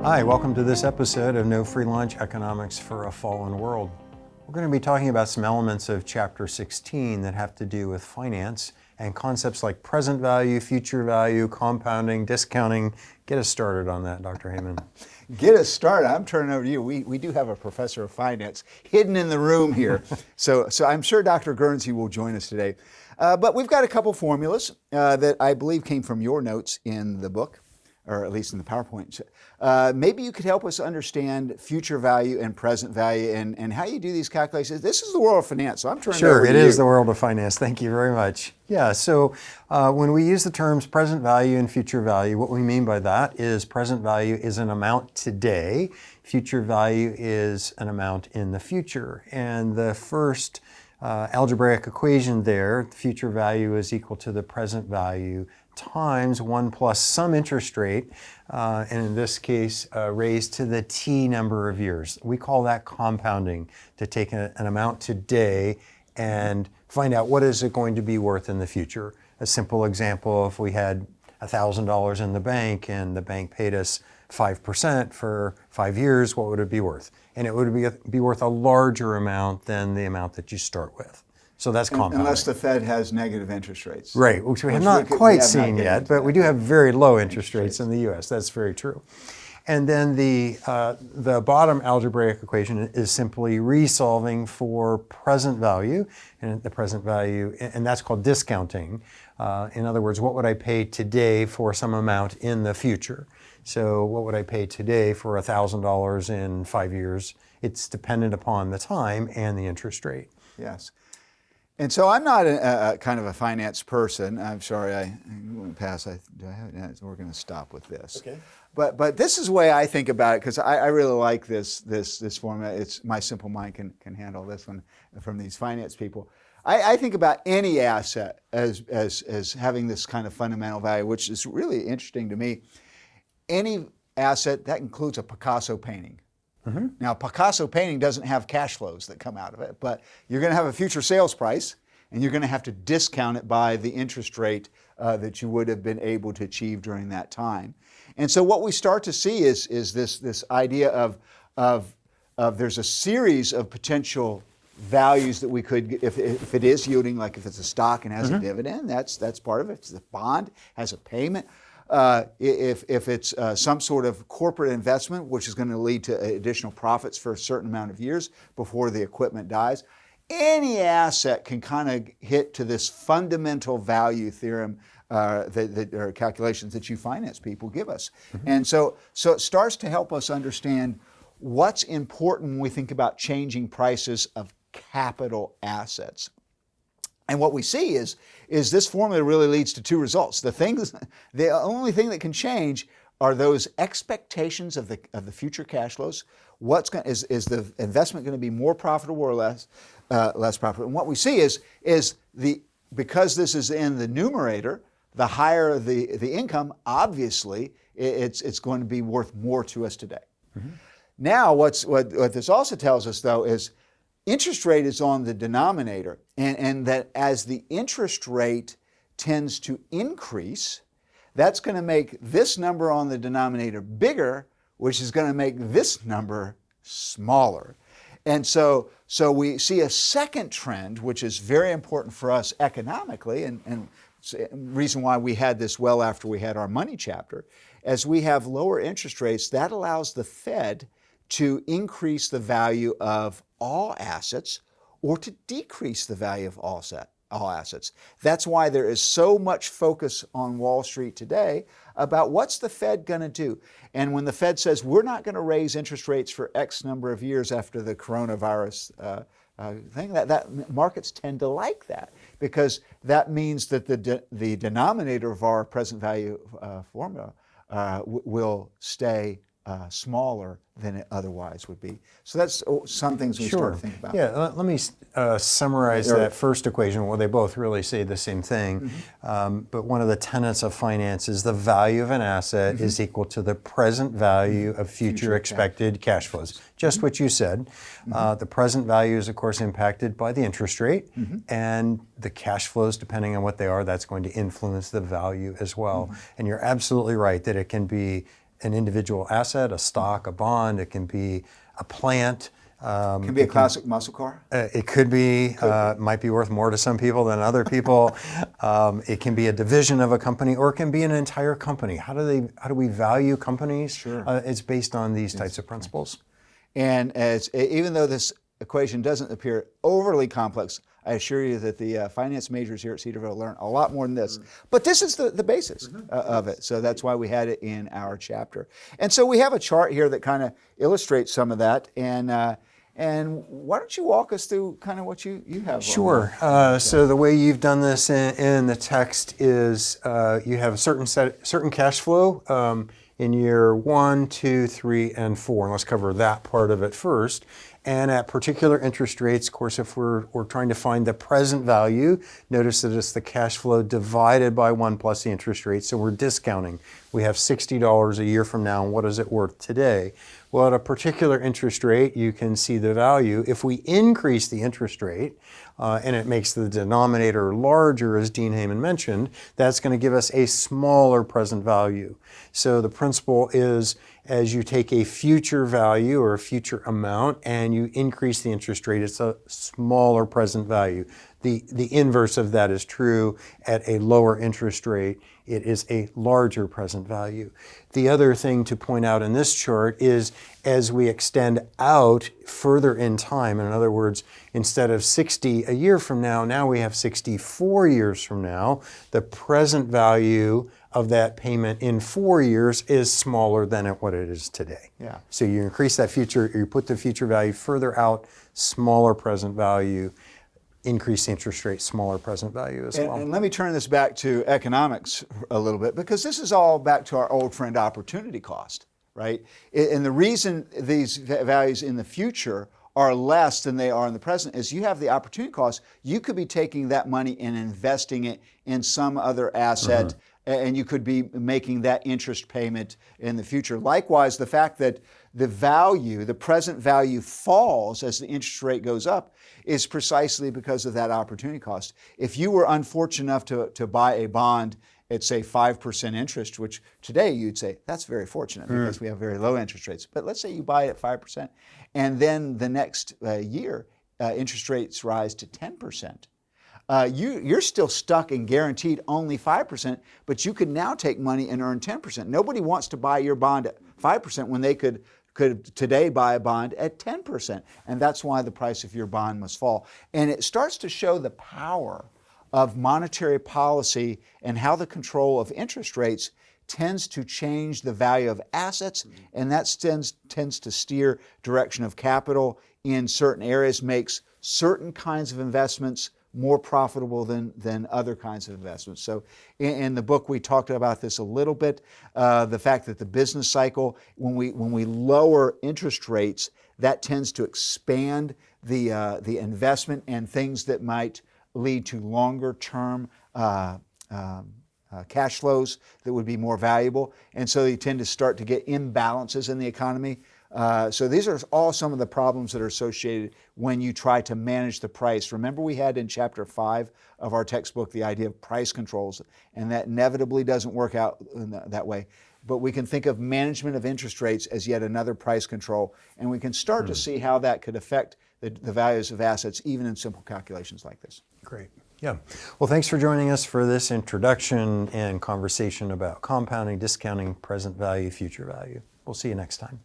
Hi, welcome to this episode of No Free Lunch, Economics for a Fallen World. We're going to be talking about some elements of Chapter 16 that have to do with finance and concepts like present value, future value, compounding, discounting. Get us started on that, Dr. Heyman. Get us started. I'm turning over to you. We do have a professor of finance hidden in the room here. So I'm sure Dr. Guernsey will join us today. But we've got a couple formulas that I believe came from your notes in the book, or at least in the PowerPoint. Maybe you could help us understand future value and present value and how you do these calculations. This is the world of finance, so I'm turning over to you. Sure, it is the world of finance. Thank you very much. Yeah, so when we use the terms present value and future value, what we mean by that is present value is an amount today, future value is an amount in the future. And the first algebraic equation there, future value is equal to the present value times 1 plus some interest rate, and in this case, raised to the t number of years. We call that compounding, to take an amount today and find out what is it going to be worth in the future. A simple example, if we had $1,000 in the bank and the bank paid us 5% for 5 years, what would it be worth? And it would be worth a larger amount than the amount that you start with. So that's compounding. Unless the Fed has negative interest rates. Right, which we have not quite seen yet, but we do have very low interest rates in the U.S. That's very true. And then the bottom algebraic equation is simply resolving for present value, and the present value, and that's called discounting. In other words, what would I pay today for some amount in the future? So what would I pay today for $1,000 in 5 years? It's dependent upon the time and the interest rate. Yes. And so I'm not a kind of a finance person. I'm sorry, I'm going to pass. We're going to stop with this. Okay. But this is the way I think about it, because I really like this format. It's my simple mind can handle this one from these finance people. I think about any asset as having this kind of fundamental value, which is really interesting to me. Any asset that includes a Picasso painting. Mm-hmm. Now, a Picasso painting doesn't have cash flows that come out of it, but you're going to have a future sales price, and you're going to have to discount it by the interest rate that you would have been able to achieve during that time. And so what we start to see is this idea of there's a series of potential values that we could, if it is yielding, like if it's a stock and has a dividend, that's part of it. If it's a bond, has a payment. If it's some sort of corporate investment, which is going to lead to additional profits for a certain amount of years before the equipment dies, any asset can kind of hit to this fundamental value theorem that are calculations that you finance people give us. Mm-hmm. And so it starts to help us understand what's important when we think about changing prices of capital assets. And what we see is this formula really leads to two results. The only thing that can change are those expectations of the future cash flows. Is the investment going to be more profitable or less profitable? And what we see is because this is in the numerator, the higher the income, obviously it's going to be worth more to us today. Mm-hmm. Now, what this also tells us, though, is interest rate is on the denominator, and that as the interest rate tends to increase, that's going to make this number on the denominator bigger, which is going to make this number smaller. And so we see a second trend, which is very important for us economically, and reason why we had this well after we had our money chapter. As we have lower interest rates, that allows the Fed to increase the value of all assets or to decrease the value of all assets. That's why there is so much focus on Wall Street today about what's the Fed going to do. And when the Fed says we're not going to raise interest rates for X number of years after the coronavirus thing, that markets tend to like that, because that means that the denominator of our present value formula will stay smaller than it otherwise would be. So that's some things we start to think about. Yeah, let me summarize that first equation. Well, they both really say the same thing. Mm-hmm. But one of the tenets of finance is the value of an asset is equal to the present value of future expected cash flows. Just what you said. The present value is, of course, impacted by the interest rate, and the cash flows, depending on what they are, that's going to influence the value as well. And you're absolutely right that it can be an individual asset, a stock, a bond. It can be a plant. Can be a classic muscle car. It could be, might be worth more to some people than other people. It can be a division of a company, or it can be an entire company. How do we value companies? Sure. It's based on these types of principles. And even though this equation doesn't appear overly complex, I assure you that the finance majors here at Cedarville learn a lot more than this. But this is the basis of it. So that's why we had it in our chapter. And so we have a chart here that kind of illustrates some of that. And why don't you walk us through kind of what you have? Sure. So the way you've done this in the text is you have a certain cash flow in year 1, 2, 3, and 4. And let's cover that part of it first. And at particular interest rates, of course, if we're trying to find the present value, notice that it's the cash flow divided by 1 plus the interest rate. So we're discounting. We have $60 a year from now, and what is it worth today? Well, at a particular interest rate, you can see the value. If we increase the interest rate, and it makes the denominator larger, as Dean Heyman mentioned, that's going to give us a smaller present value. So the principle is, as you take a future value or a future amount and you increase the interest rate, it's a smaller present value. The inverse of that is true. At a lower interest rate, it is a larger present value. The other thing to point out in this chart is as we extend out further in time, in other words, instead of 60 a year from now, now we have 64 years from now, the present value of that payment in 4 years is smaller than what it is today. Yeah. So you increase that future, you put the future value further out, smaller present value, increase the interest rate, smaller present value as well. And let me turn this back to economics a little bit, because this is all back to our old friend opportunity cost, right? And the reason these values in the future are less than they are in the present is you have the opportunity cost. You could be taking that money and investing it in some other asset, and you could be making that interest payment in the future. Likewise, the fact that the value, the present value falls as the interest rate goes up is precisely because of that opportunity cost. If you were unfortunate enough to buy a bond at, say, 5% interest, which today you'd say, that's very fortunate because we have very low interest rates. But let's say you buy it at 5%, and then the next year, interest rates rise to 10%. You're still stuck and guaranteed only 5%, but you could now take money and earn 10%. Nobody wants to buy your bond at 5% when they could today buy a bond at 10%. And that's why the price of your bond must fall. And it starts to show the power of monetary policy and how the control of interest rates tends to change the value of assets, and that tends to steer direction of capital in certain areas, makes certain kinds of investments more profitable than other kinds of investments. So in the book we talked about this a little bit, the fact that the business cycle, when we lower interest rates, that tends to expand the investment and things that might lead to longer term cash flows that would be more valuable. And so you tend to start to get imbalances in the economy. So these are all some of the problems that are associated when you try to manage the price. Remember, we had in chapter 5 of our textbook the idea of price controls, and that inevitably doesn't work out in that way. But we can think of management of interest rates as yet another price control, and we can start to see how that could affect the values of assets even in simple calculations like this. Great. Yeah. Well, thanks for joining us for this introduction and conversation about compounding, discounting, present value, future value. We'll see you next time.